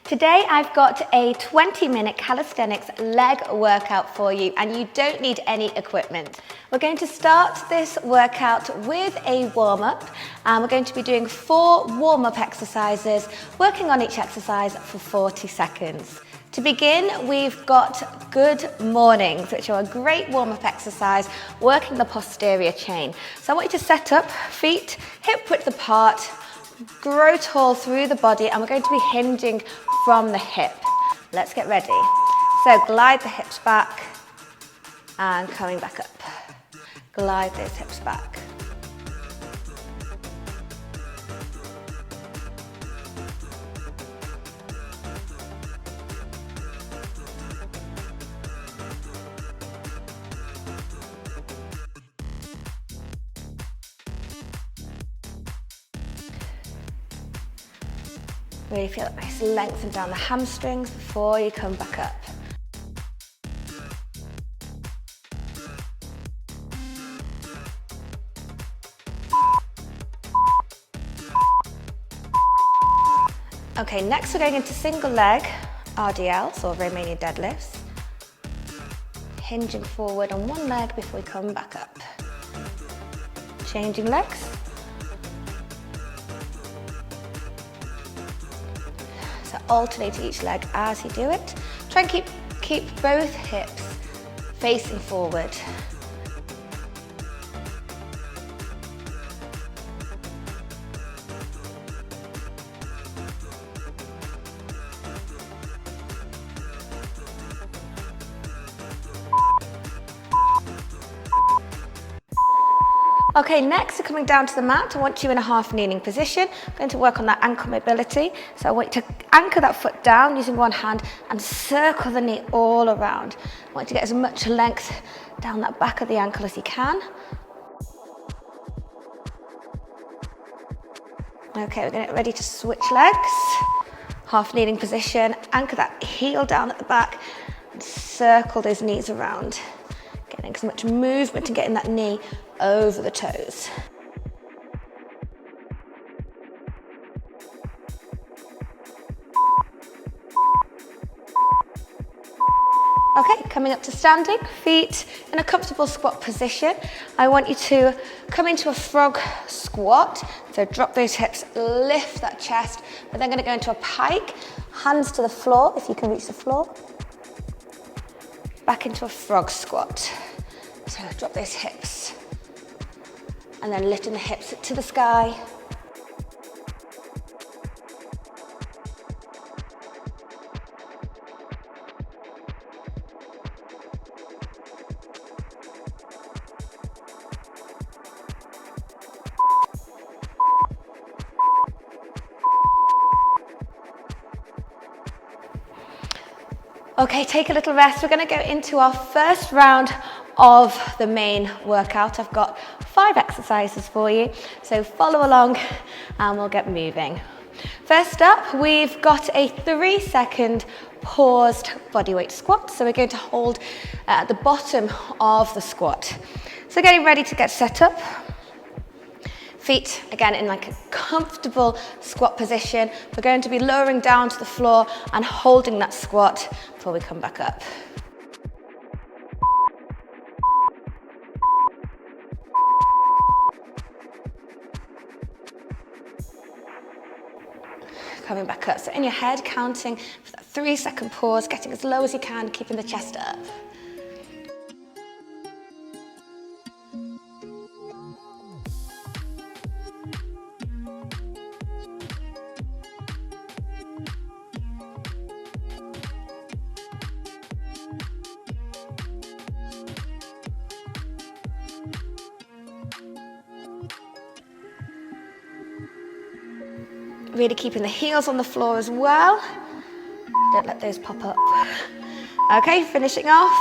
Today I've got a 20-minute calisthenics leg workout for you, and you don't need any equipment. We're going to start this workout with a warm-up, and we're going to be doing 4 warm-up exercises, working on each exercise for 40 seconds. To begin, we've got good mornings, which are a great warm-up exercise, working the posterior chain. So I want you to set up, feet hip width apart, grow tall through the body, and we're going to be hinging from the hip. Let's get ready. So glide the hips back and coming back up. Glide those hips back. Really feel a nice lengthen down the hamstrings before you come back up. Okay, next we're going into single leg RDLs or Romanian deadlifts. Hinging forward on one leg before we come back up. Changing legs. So alternate each leg as you do it. Try and keep both hips facing forward. Okay, next we're coming down to the mat. I want you in a half kneeling position. I'm going to work on that ankle mobility. So I want you to anchor that foot down using one hand and circle the knee all around. I want you to get as much length down that back of the ankle as you can. Okay, we're going to get ready to switch legs. Half kneeling position, anchor that heel down at the back and circle those knees around. Getting as much movement and getting that knee over the toes. Okay, coming up to standing, feet in a comfortable squat position. I want you to come into a frog squat. So drop those hips, lift that chest. We're then going to go into a pike, hands to the floor if you can reach the floor. Back into a frog squat. So drop those hips. And then lifting the hips to the sky. Okay, take a little rest. We're going to go into our first round of the main workout. I've got 5 exercises for you, so follow along and we'll get moving. First up, we've got a 3-second paused bodyweight squat. So we're going to hold at the bottom of the squat. So getting ready to get set up. Feet, again, in like a comfortable squat position. We're going to be lowering down to the floor and holding that squat before we come back up. Coming back up. So in your head, counting for that 3-second pause, getting as low as you can, keeping the chest up. Really keeping the heels on the floor as well. Don't let those pop up. Okay, finishing off.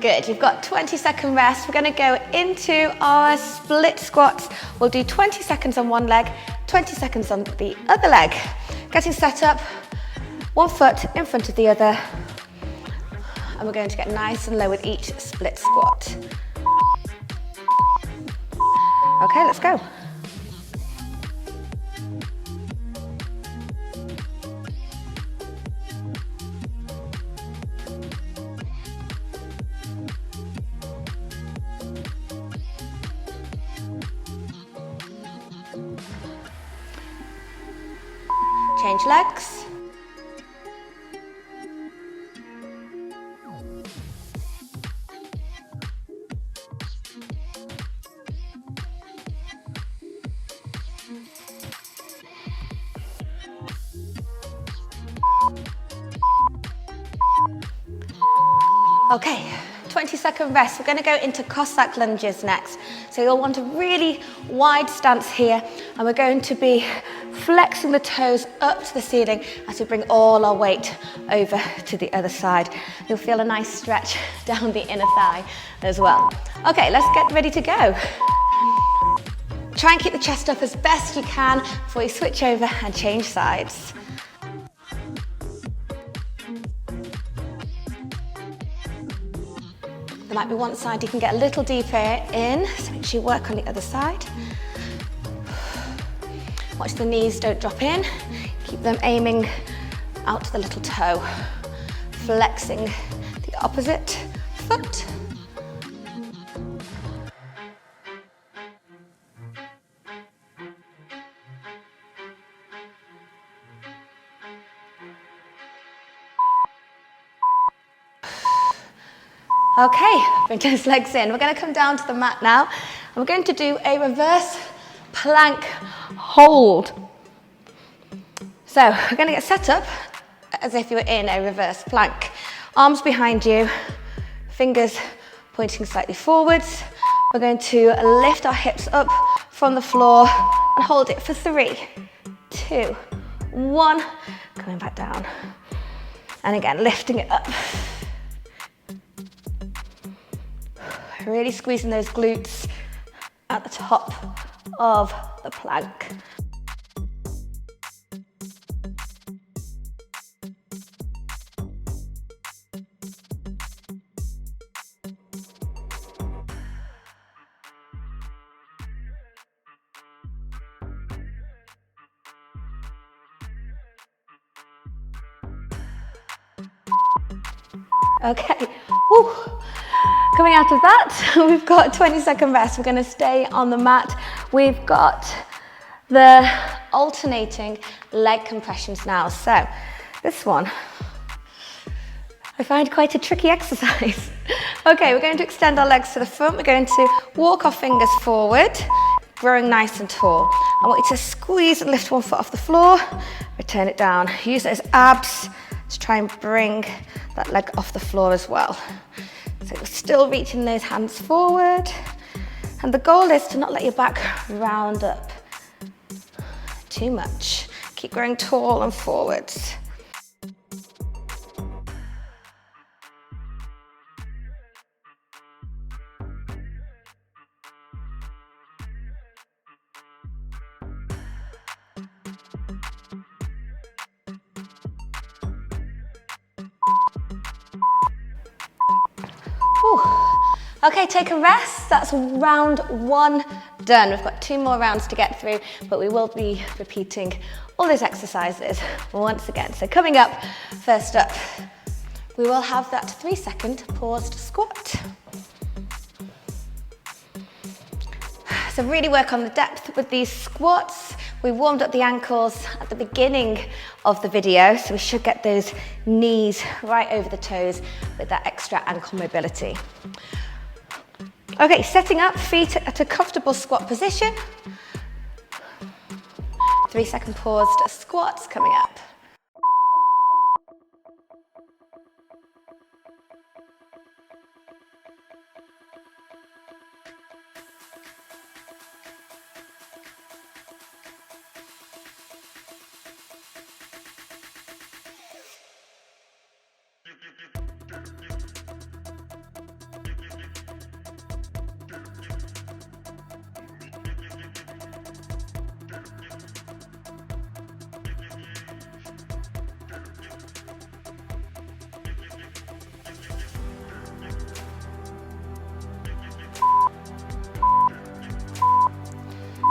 Good, you've got 20-second rest. We're going to go into our split squats. We'll do 20 seconds on one leg, 20 seconds on the other leg. Getting set up, one foot in front of the other. And we're going to get nice and low with each split squat. Okay, let's go. Change legs. Okay, 20-second rest. We're going to go into Cossack lunges next. So you'll want a really wide stance here, and we're going to be flexing the toes up to the ceiling as we bring all our weight over to the other side. You'll feel a nice stretch down the inner thigh as well. Okay, let's get ready to go. Try and keep the chest up as best you can before you switch over and change sides. There might be one side you can get a little deeper in, so make sure you work on the other side. Watch the knees don't drop in. Keep them aiming out to the little toe. Flexing the opposite foot. Okay, bring those legs in. We're going to come down to the mat now, and we're going to do a reverse plank hold. So we're going to get set up as if you were in a reverse plank. Arms behind you, fingers pointing slightly forwards. We're going to lift our hips up from the floor and hold it for 3, 2, 1. Coming back down. And again, lifting it up. Really squeezing those glutes at the top of the plank. Okay. Woo. Coming out of that, we've got 20-second rest. We're going to stay on the mat. We've got the alternating leg compressions now. So this one, I find quite a tricky exercise. Okay, we're going to extend our legs to the front. We're going to walk our fingers forward, growing nice and tall. I want you to squeeze and lift one foot off the floor, return it down. Use those abs to try and bring that leg off the floor as well. So you're still reaching those hands forward. And the goal is to not let your back round up too much. Keep growing tall and forwards. Okay, take a rest. That's round 1 done. We've got 2 more rounds to get through, but we will be repeating all those exercises once again. So coming up, first up, we will have that 3-second paused squat. So really work on the depth with these squats. We warmed up the ankles at the beginning of the video, so we should get those knees right over the toes with that extra ankle mobility. Okay, setting up, feet at a comfortable squat position. 3-second paused squats coming up.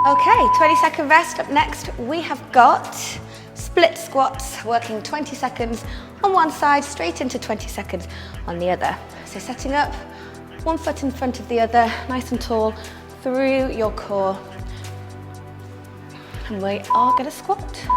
Okay, 20-second rest. Up next, we have got split squats, working 20 seconds on one side, straight into 20 seconds on the other. So setting up, one foot in front of the other, nice and tall through your core. And we are going to squat.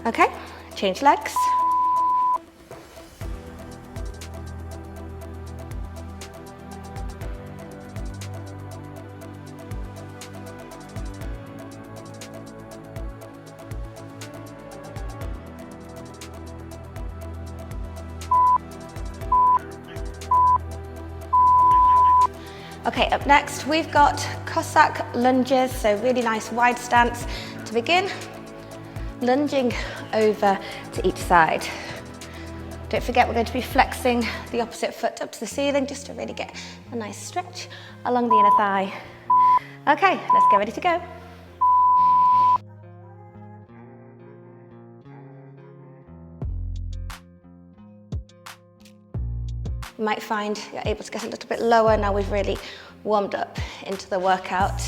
Okay, change legs. Okay, up next we've got Cossack lunges, so really nice wide stance to begin, lunging over to each side. Don't forget we're going to be flexing the opposite foot up to the ceiling just to really get a nice stretch along the inner thigh. Okay, let's get ready to go. You might find you're able to get a little bit lower now we've really warmed up into the workout.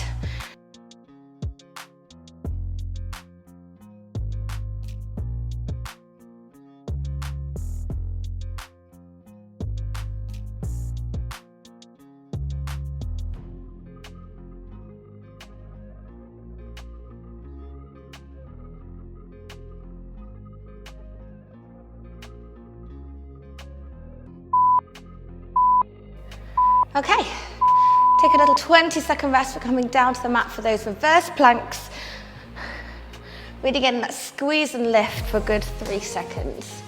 Okay, take a little 20-second rest. We're coming down to the mat for those reverse planks. Really getting that squeeze and lift for a good 3 seconds.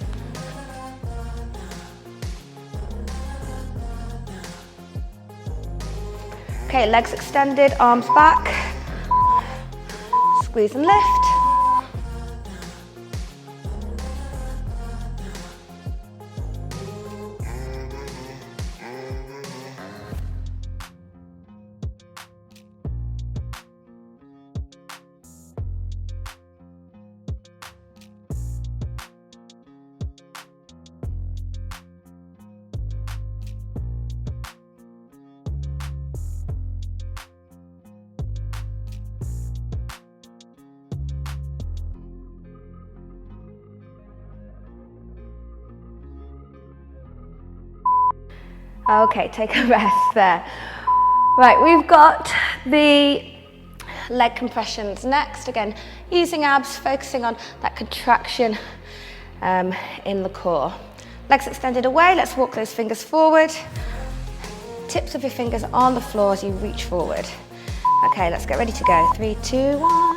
Okay, legs extended, arms back. Squeeze and lift. Okay, take a rest there. Right, we've got the leg compressions next. Again, using abs, focusing on that contraction in the core. Legs extended away, let's walk those fingers forward. Tips of your fingers on the floor as you reach forward. Okay, let's get ready to go. 3, 2, 1.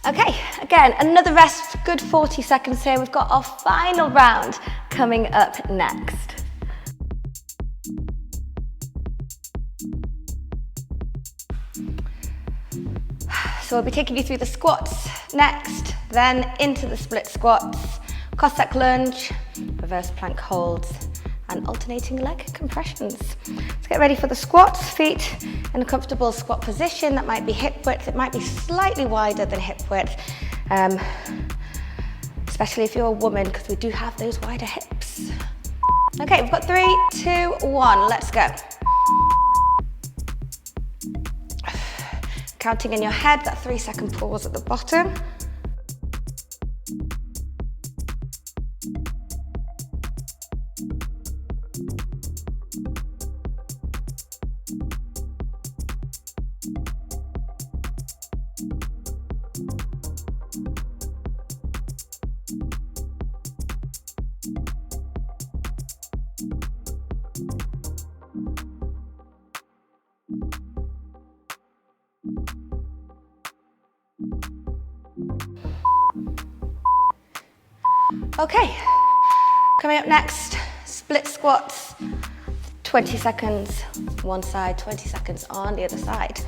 Okay, again, another rest, good 40 seconds here. We've got our final round coming up next. So we'll be taking you through the squats next, then into the split squats, Cossack lunge, reverse plank holds, and alternating leg compressions. Let's get ready for the squats. Feet in a comfortable squat position. That might be hip width, it might be slightly wider than hip width, especially if you're a woman, because we do have those wider hips. Okay, we've got 3, 2, 1, let's go. Counting in your head, that 3-second pause at the bottom. Okay, coming up next, split squats, 20 seconds one side, 20 seconds on the other side.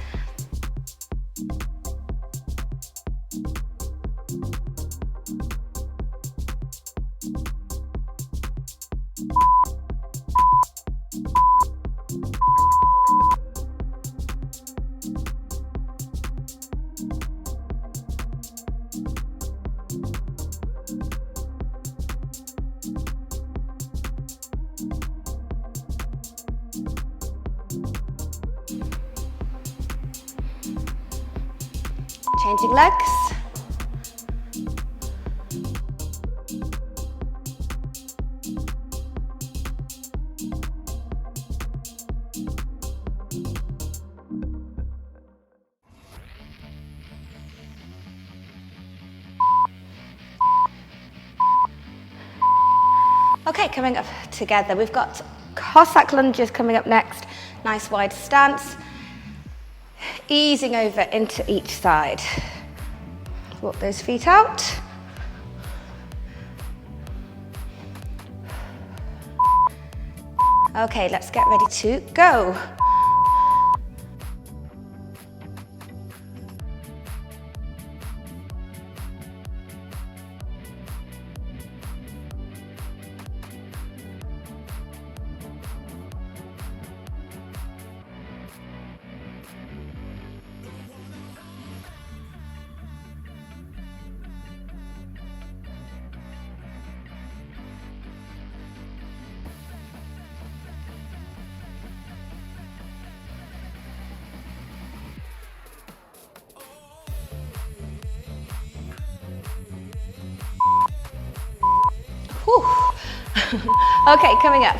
Changing legs. Okay, coming up together, we've got Cossack lunges coming up next. Nice wide stance, easing over into each side. Walk those feet out. Okay, let's get ready to go. Okay, coming up.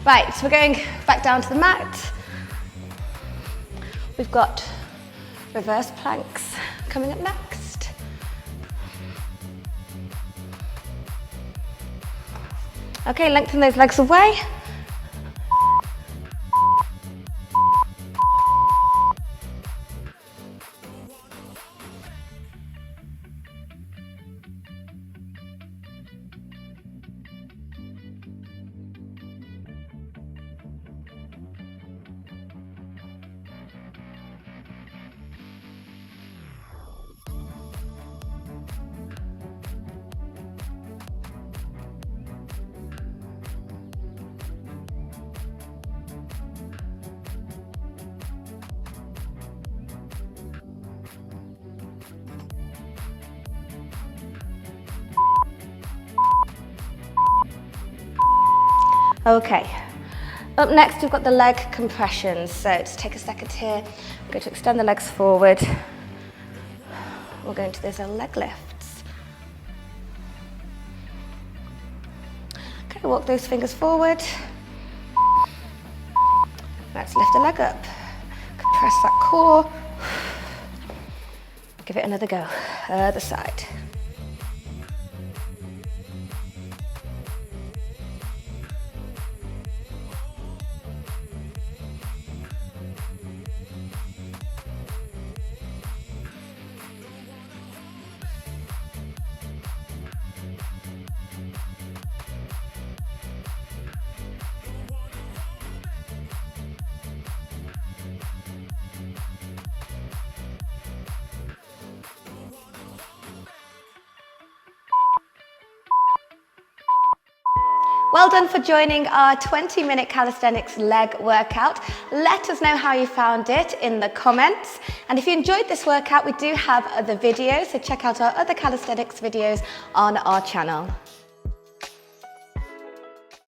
Right, so we're going back down to the mat. We've got reverse planks coming up next. Okay, lengthen those legs away. Okay, up next we've got the leg compressions. So just take a second here. I'm going to extend the legs forward. We're going to those leg lifts. Okay, walk those fingers forward. Let's lift the leg up. Compress that core. Give it another go. Other side. Well done for joining our 20-minute calisthenics leg workout. Let us know how you found it in the comments. And if you enjoyed this workout, we do have other videos, so check out our other calisthenics videos on our channel.